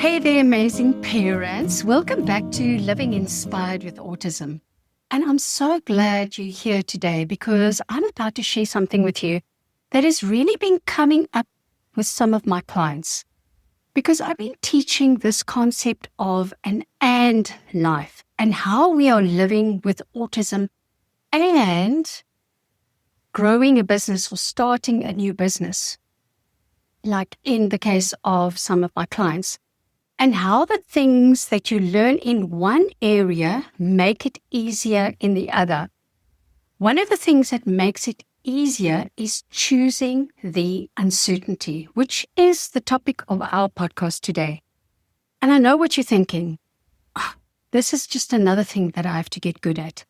Hey there, amazing parents. Welcome back to Living Inspired with Autism. And I'm so glad you're here today because I'm about to share something with you that has really been coming up with some of my clients. Because I've been teaching this concept of an and life and how we are living with autism and growing a business or starting a new business, like in the case of some of my clients. And how the things that you learn in one area make it easier in the other. One of the things that makes it easier is choosing the uncertainty, which is the topic of our podcast today. And I know what you're thinking. This is just another thing that I have to get good at.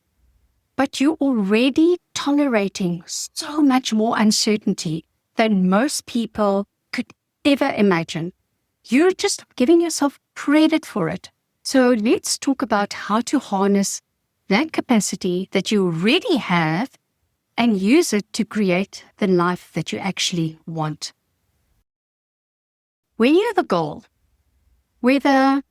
But you're already tolerating so much more uncertainty than most people could ever imagine. You're just giving yourself credit for it. So let's talk about how to harness that capacity that you already have and use it to create the life that you actually want. When you have a goal, whether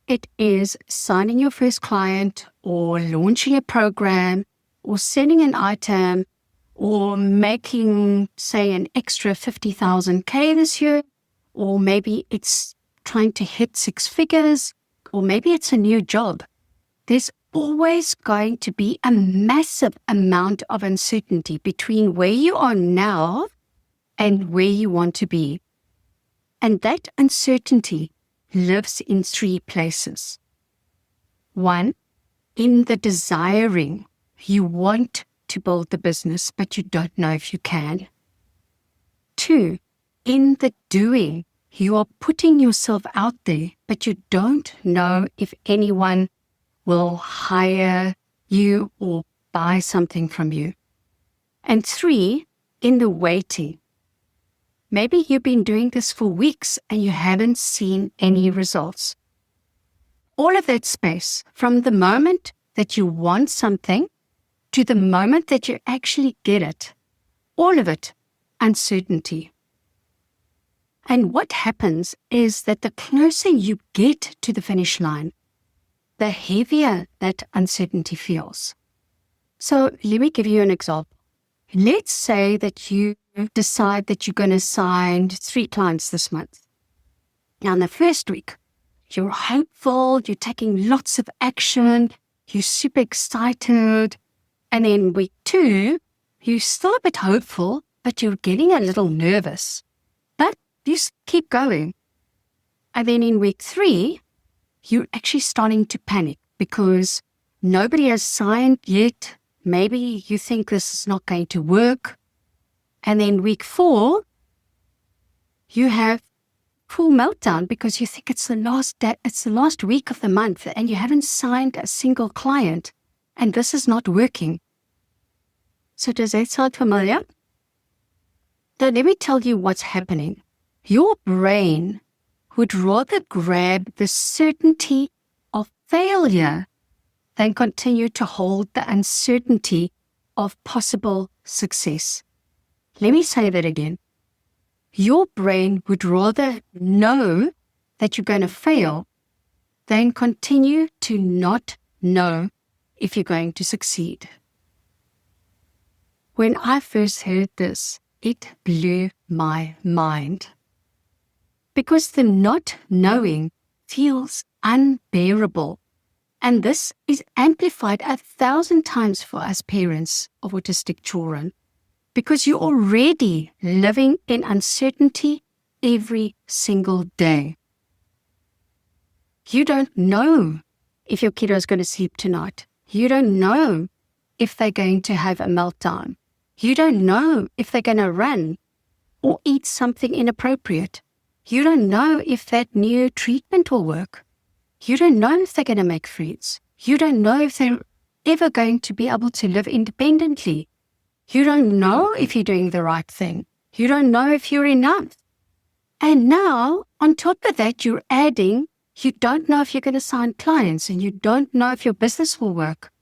it is signing your first client or launching a program or selling an item or making, say, an extra 50,000 this year, or maybe it's trying to hit 6 figures, or maybe it's a new job. There's always going to be a massive amount of uncertainty between where you are now and where you want to be. And that uncertainty lives in 3 places. 1, in the desiring. You want to build the business, but you don't know if you can. 2, in the doing. You are putting yourself out there, but you don't know if anyone will hire you or buy something from you. And 3, in the waiting. Maybe you've been doing this for weeks and you haven't seen any results. All of that space, from the moment that you want something to the moment that you actually get it, all of it, uncertainty. And what happens is that the closer you get to the finish line, the heavier that uncertainty feels. So let me give you an example. Let's say that you decide that you're going to sign 3 clients this month. Now, in the first week, you're hopeful, you're taking lots of action, you're super excited. And then week 2, you're still a bit hopeful, but you're getting a little nervous. But you keep going. And then in week 3, you're actually starting to panic because nobody has signed yet. Maybe you think this is not going to work. And then week 4, you have full meltdown because you think it's the last week of the month and you haven't signed a single client and this is not working. So does that sound familiar? Now let me tell you what's happening. Your brain would rather grab the certainty of failure than continue to hold the uncertainty of possible success. Let me say that again. Your brain would rather know that you're going to fail than continue to not know if you're going to succeed. When I first heard this, it blew my mind. Because the not knowing feels unbearable. And this is amplified 1,000 times for us parents of autistic children. Because you're already living in uncertainty every single day. You don't know if your kiddo is going to sleep tonight. You don't know if they're going to have a meltdown. You don't know if they're going to run or eat something inappropriate. You don't know if that new treatment will work. You don't know if they're going to make friends. You don't know if they're ever going to be able to live independently. You don't know if you're doing the right thing. You don't know if you're enough. And now, on top of that, you're adding, you don't know if you're going to sign clients and you don't know if your business will work.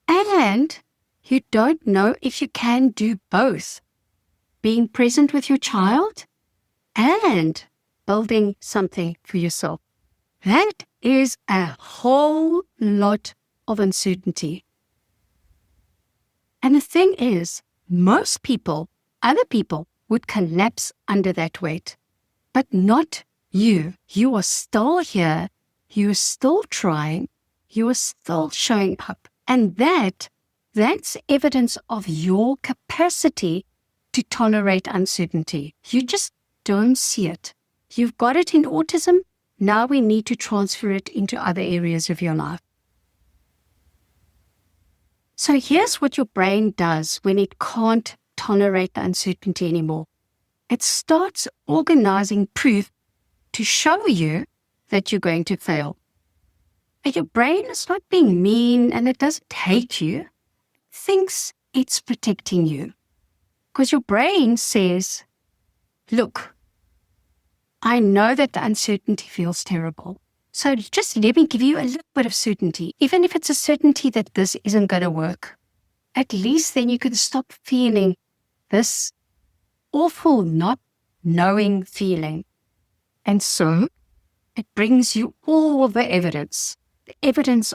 And you don't know if you can do both. Being present with your child and building something for yourself. That is a whole lot of uncertainty. And the thing is, most people, other people, would collapse under that weight. But not you. You are still here. You are still trying. You are still showing up. And that's evidence of your capacity to tolerate uncertainty. You just don't see it. You've got it in autism. Now we need to transfer it into other areas of your life. So here's what your brain does when it can't tolerate the uncertainty anymore. It starts organizing proof to show you that you're going to fail. And your brain is not being mean and it doesn't hate you. It thinks it's protecting you. Because your brain says, look, I know that the uncertainty feels terrible. So just let me give you a little bit of certainty. Even if it's a certainty that this isn't going to work, at least then you can stop feeling this awful not knowing feeling. And so it brings you all the evidence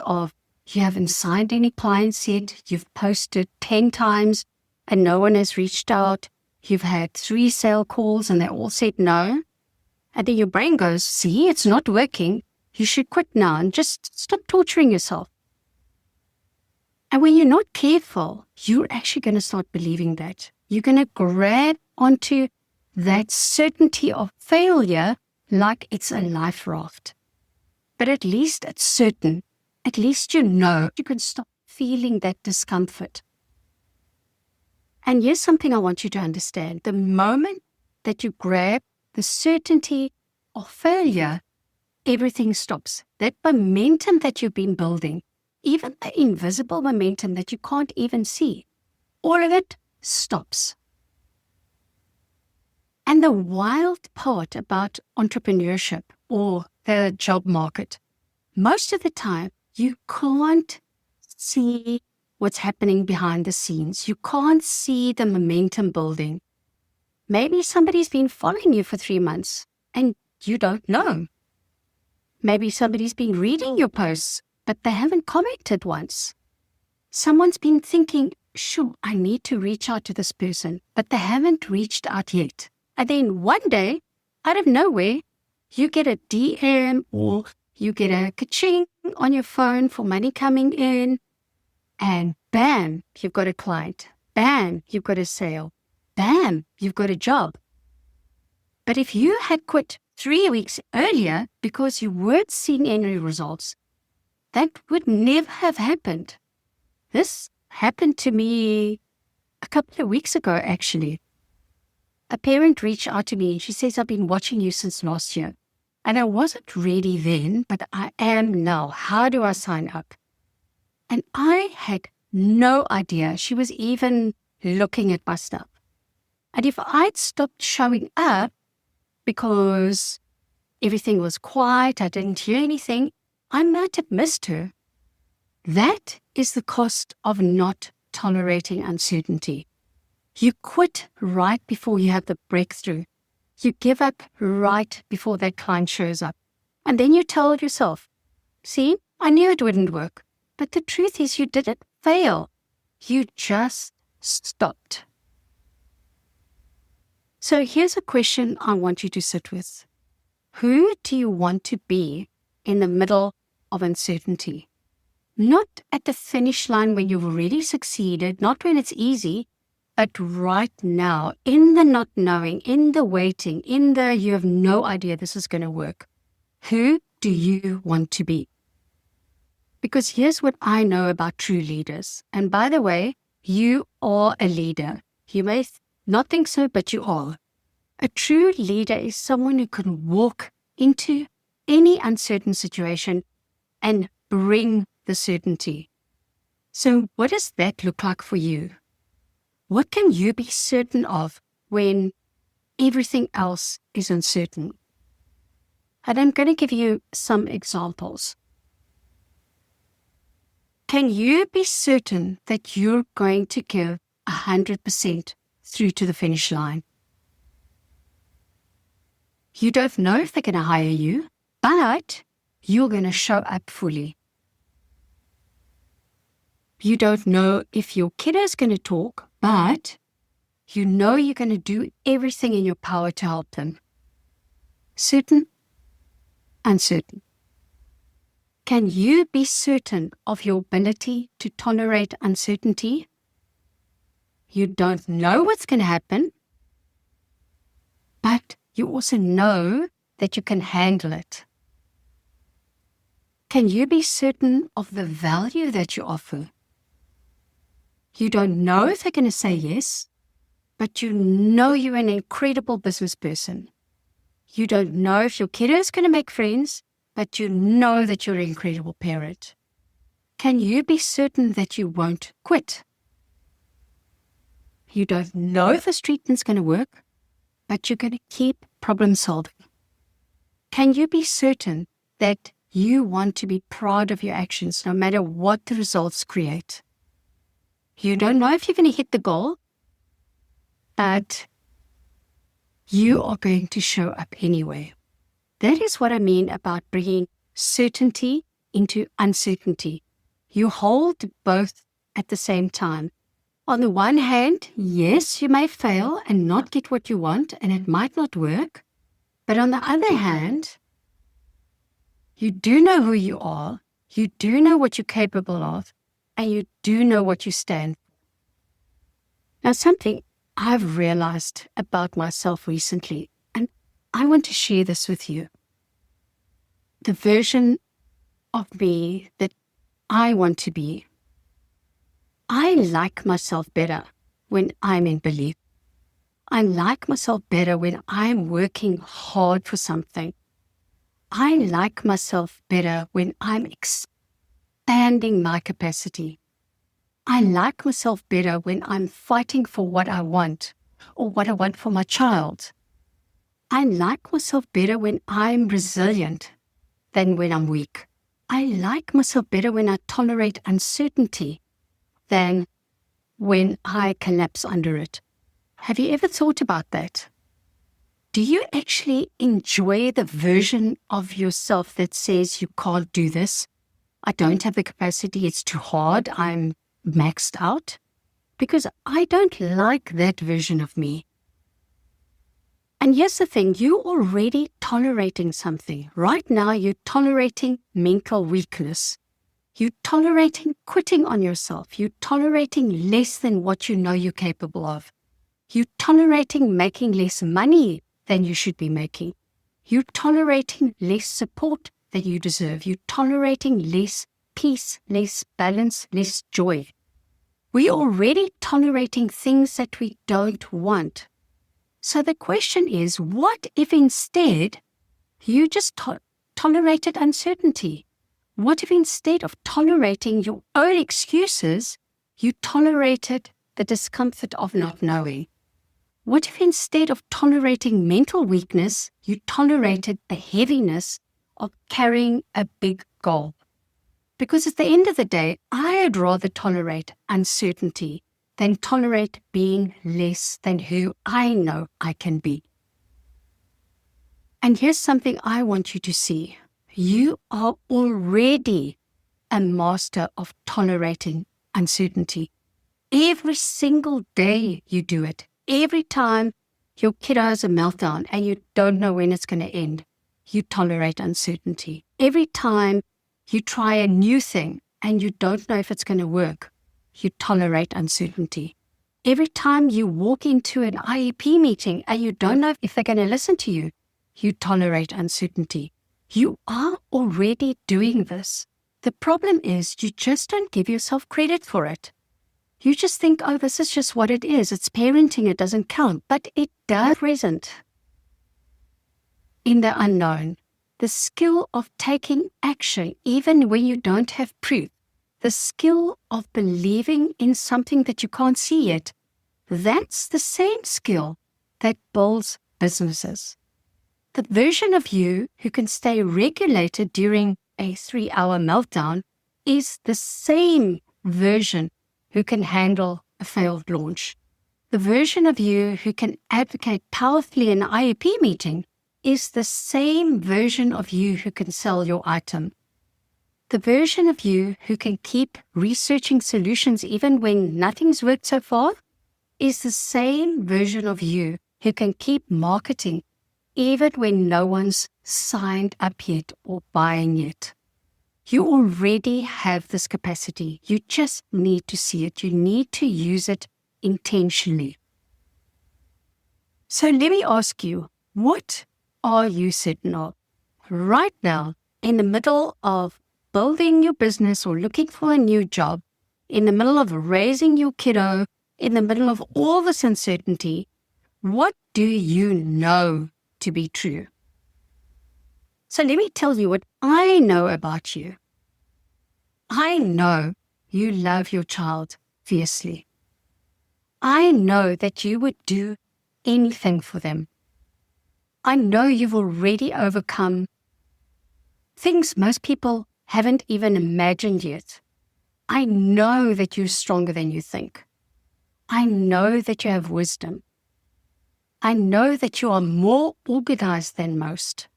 of you haven't signed any clients yet, you've posted 10 times and no one has reached out, you've had 3 sale calls and they all said no. And then your brain goes, see, it's not working. You should quit now and just stop torturing yourself. And when you're not careful, you're actually going to start believing that. You're going to grab onto that certainty of failure like it's a life raft. But at least it's certain. At least you know you can stop feeling that discomfort. And here's something I want you to understand. The moment that you grab the certainty of failure, everything stops. That momentum that you've been building, even the invisible momentum that you can't even see, all of it stops. And the wild part about entrepreneurship or the job market, most of the time you can't see what's happening behind the scenes. You can't see the momentum building. Maybe somebody's been following you for 3 months and you don't know. Maybe somebody's been reading your posts, but they haven't commented once. Someone's been thinking, sure, I need to reach out to this person, but they haven't reached out yet. And then one day, out of nowhere, you get a DM or you get a ka-ching on your phone for money coming in, and bam, you've got a client. Bam, you've got a sale. Bam, you've got a job. But if you had quit 3 weeks earlier because you weren't seeing any results, that would never have happened. This happened to me a couple of weeks ago, actually. A parent reached out to me and she says, I've been watching you since last year. And I wasn't ready then, but I am now. How do I sign up? And I had no idea she was even looking at my stuff. And if I'd stopped showing up because everything was quiet, I didn't hear anything, I might have missed her. That is the cost of not tolerating uncertainty. You quit right before you have the breakthrough. You give up right before that client shows up. And then you tell yourself, see, I knew it wouldn't work. But the truth is you didn't fail. You just stopped. So here's a question I want you to sit with. Who do you want to be in the middle of uncertainty? Not at the finish line when you've already succeeded, not when it's easy, but right now, in the not knowing, in the waiting, in the you have no idea this is going to work. Who do you want to be? Because here's what I know about true leaders. And by the way, you are a leader. You may not think so, but you are. A true leader is someone who can walk into any uncertain situation and bring the certainty. So what does that look like for you? What can you be certain of when everything else is uncertain? And I'm going to give you some examples. Can you be certain that you're going to give 100% through to the finish line? You don't know if they're going to hire you, but you're going to show up fully. You don't know if your kiddo is going to talk, but you know you're going to do everything in your power to help them. Certain, uncertain. Can you be certain of your ability to tolerate uncertainty? You don't know what's going to happen, but you also know that you can handle it. Can you be certain of the value that you offer? You don't know if they're going to say yes, but you know you're an incredible business person. You don't know if your kiddo is going to make friends, but you know that you're an incredible parent. Can you be certain that you won't quit? You don't know if this treatment's going to work, but you're going to keep problem solving. Can you be certain that you want to be proud of your actions no matter what the results create? You don't know if you're going to hit the goal, but you are going to show up anyway. That is what I mean about bringing certainty into uncertainty. You hold both at the same time. On the one hand, yes, you may fail and not get what you want, and it might not work. But on the other hand, you do know who you are, you do know what you're capable of, and you do know what you stand for. Now, something I've realized about myself recently, and I want to share this with you. The version of me that I want to be. I like myself better when I'm in belief. I like myself better when I'm working hard for something. I like myself better when I'm expanding my capacity. I like myself better when I'm fighting for what I want or what I want for my child. I like myself better when I'm resilient than when I'm weak. I like myself better when I tolerate uncertainty than when I collapse under it. Have you ever thought about that? Do you actually enjoy the version of yourself that says you can't do this? I don't have the capacity, it's too hard, I'm maxed out? Because I don't like that version of me. And here's the thing, you're already tolerating something. Right now, you're tolerating mental weakness. You're tolerating quitting on yourself. You're tolerating less than what you know you're capable of. You're tolerating making less money than you should be making. You're tolerating less support than you deserve. You're tolerating less peace, less balance, less joy. We're already tolerating things that we don't want. So the question is, what if instead you just tolerated uncertainty? What if instead of tolerating your own excuses, you tolerated the discomfort of not knowing? What if instead of tolerating mental weakness, you tolerated the heaviness of carrying a big goal? Because at the end of the day, I'd rather tolerate uncertainty than tolerate being less than who I know I can be. And here's something I want you to see. You are already a master of tolerating uncertainty. Every single day you do it. Every time your kiddo has a meltdown and you don't know when it's going to end, you tolerate uncertainty. Every time you try a new thing and you don't know if it's going to work, you tolerate uncertainty. Every time you walk into an IEP meeting and you don't know if they're going to listen to you, you tolerate uncertainty. You are already doing this. The problem is you just don't give yourself credit for it. You just think, oh, this is just what it is. It's parenting. It doesn't count. But it does present in the unknown. The skill of taking action, even when you don't have proof. The skill of believing in something that you can't see yet. That's the same skill that builds businesses. The version of you who can stay regulated during a 3-hour meltdown is the same version who can handle a failed launch. The version of you who can advocate powerfully in an IEP meeting is the same version of you who can sell your item. The version of you who can keep researching solutions even when nothing's worked so far is the same version of you who can keep marketing even when no one's signed up yet or buying yet. You already have this capacity. You just need to see it. You need to use it intentionally. So let me ask you, what are you certain of right now in the middle of building your business or looking for a new job, in the middle of raising your kiddo, in the middle of all this uncertainty? What do you know to be true? So let me tell you what I know about you. I know you love your child fiercely. I know that you would do anything for them. I know you've already overcome things most people haven't even imagined yet. I know that you're stronger than you think. I know that you have wisdom. I know that you are more organized than most.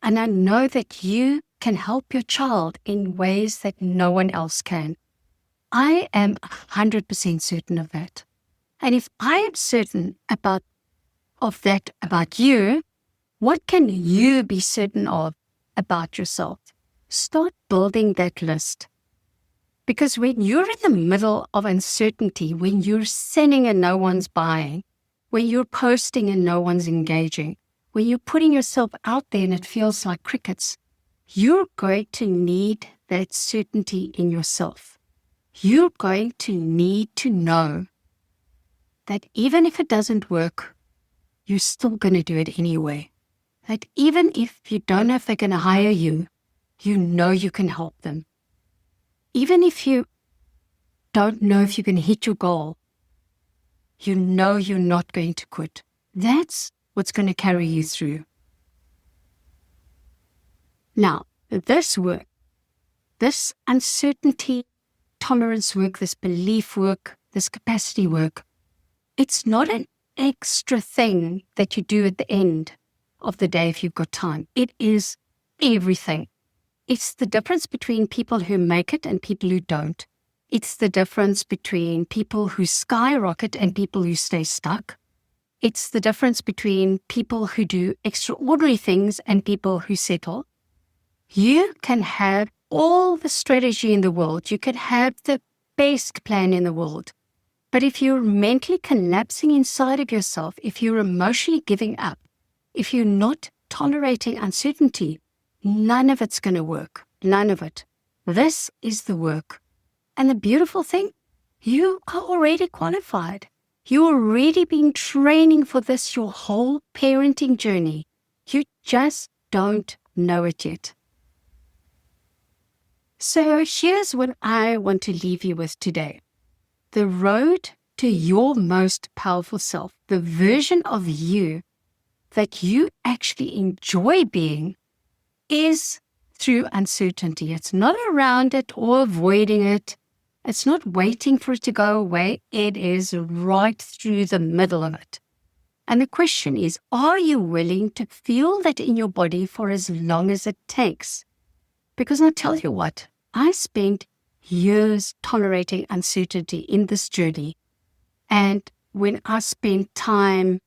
And I know that you can help your child in ways that no one else can. I am 100% certain of that. And if I am certain of that about you, what can you be certain of about yourself? Start building that list. Because when you're in the middle of uncertainty, when you're sending and no one's buying, when you're posting and no one's engaging, when you're putting yourself out there and it feels like crickets, you're going to need that certainty in yourself. You're going to need to know that even if it doesn't work, you're still going to do it anyway. That even if you don't know if they're going to hire you, you know you can help them. Even if you don't know if you can hit your goal, you know you're not going to quit. That's what's going to carry you through. Now, this work, this uncertainty tolerance work, this belief work, this capacity work, it's not an extra thing that you do at the end of the day if you've got time. It is everything. It's the difference between people who make it and people who don't. It's the difference between people who skyrocket and people who stay stuck. It's the difference between people who do extraordinary things and people who settle. You can have all the strategy in the world. You can have the best plan in the world. But if you're mentally collapsing inside of yourself, if you're emotionally giving up, if you're not tolerating uncertainty, none of it's going to work. None of it. This is the work. And the beautiful thing, you are already qualified. You've already been training for this your whole parenting journey. You just don't know it yet. So here's what I want to leave you with today. The road to your most powerful self, the version of you that you actually enjoy being, is through uncertainty. It's not around it or avoiding it. It's not waiting for it to go away. It is right through the middle of it. And the question is, are you willing to feel that in your body for as long as it takes? Because I'll tell you what, I spent years tolerating uncertainty in this journey. And when I spent time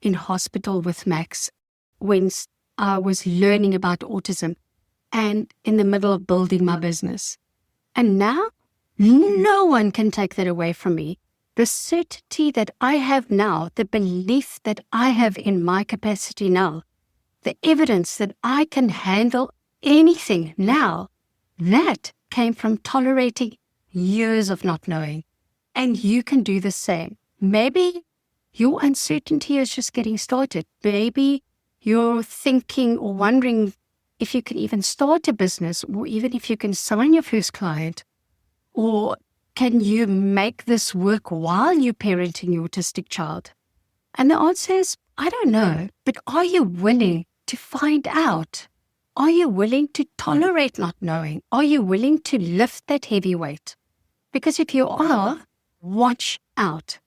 in hospital with Max, when I was learning about autism and in the middle of building my business. And now, no one can take that away from me. The certainty that I have now, the belief that I have in my capacity now, the evidence that I can handle anything now, that came from tolerating years of not knowing. And you can do the same. Maybe your uncertainty is just getting started. Maybe you're thinking or wondering if you can even start a business, or even if you can sign your first client, or can you make this work while you're parenting your autistic child? And the answer is, I don't know, but are you willing to find out? Are you willing to tolerate not knowing? Are you willing to lift that heavy weight? Because if you are, watch out.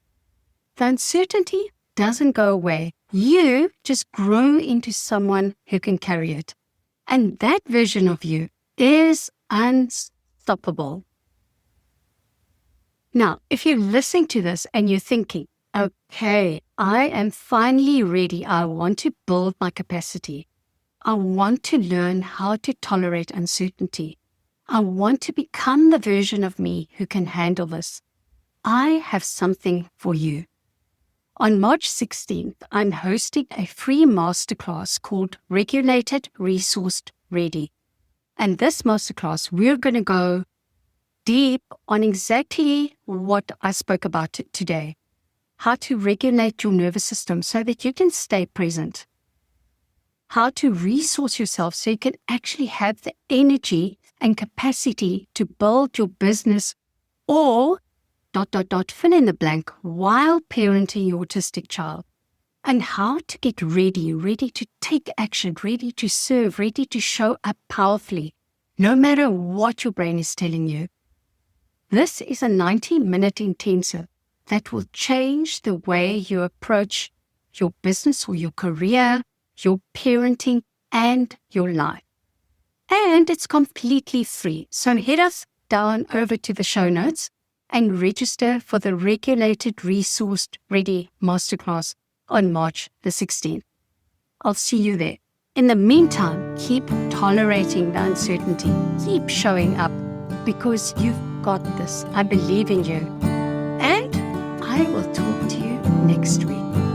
The uncertainty doesn't go away You just grow into someone who can carry it. And that version of you is unstoppable. Now, if you're listening to this and you're thinking, okay, I am finally ready. I want to build my capacity. I want to learn how to tolerate uncertainty. I want to become the version of me who can handle this. I have something for you. On March 16th, I'm hosting a free masterclass called Regulated, Resourced, Ready. And this masterclass, we're going to go deep on exactly what I spoke about today. How to regulate your nervous system so that you can stay present. How to resource yourself so you can actually have the energy and capacity to build your business or ... fill in the blank while parenting your autistic child. And how to get ready to take action, ready to serve, ready to show up powerfully, no matter what your brain is telling you. This is a 90-minute intensive that will change the way you approach your business or your career, your parenting, and your life. And it's completely free. So head us down over to the show notes and register for the Regulated, Resourced, Ready Masterclass on March the 16th. I'll see you there. In the meantime, keep tolerating the uncertainty. Keep showing up because you've got this. I believe in you. And I will talk to you next week.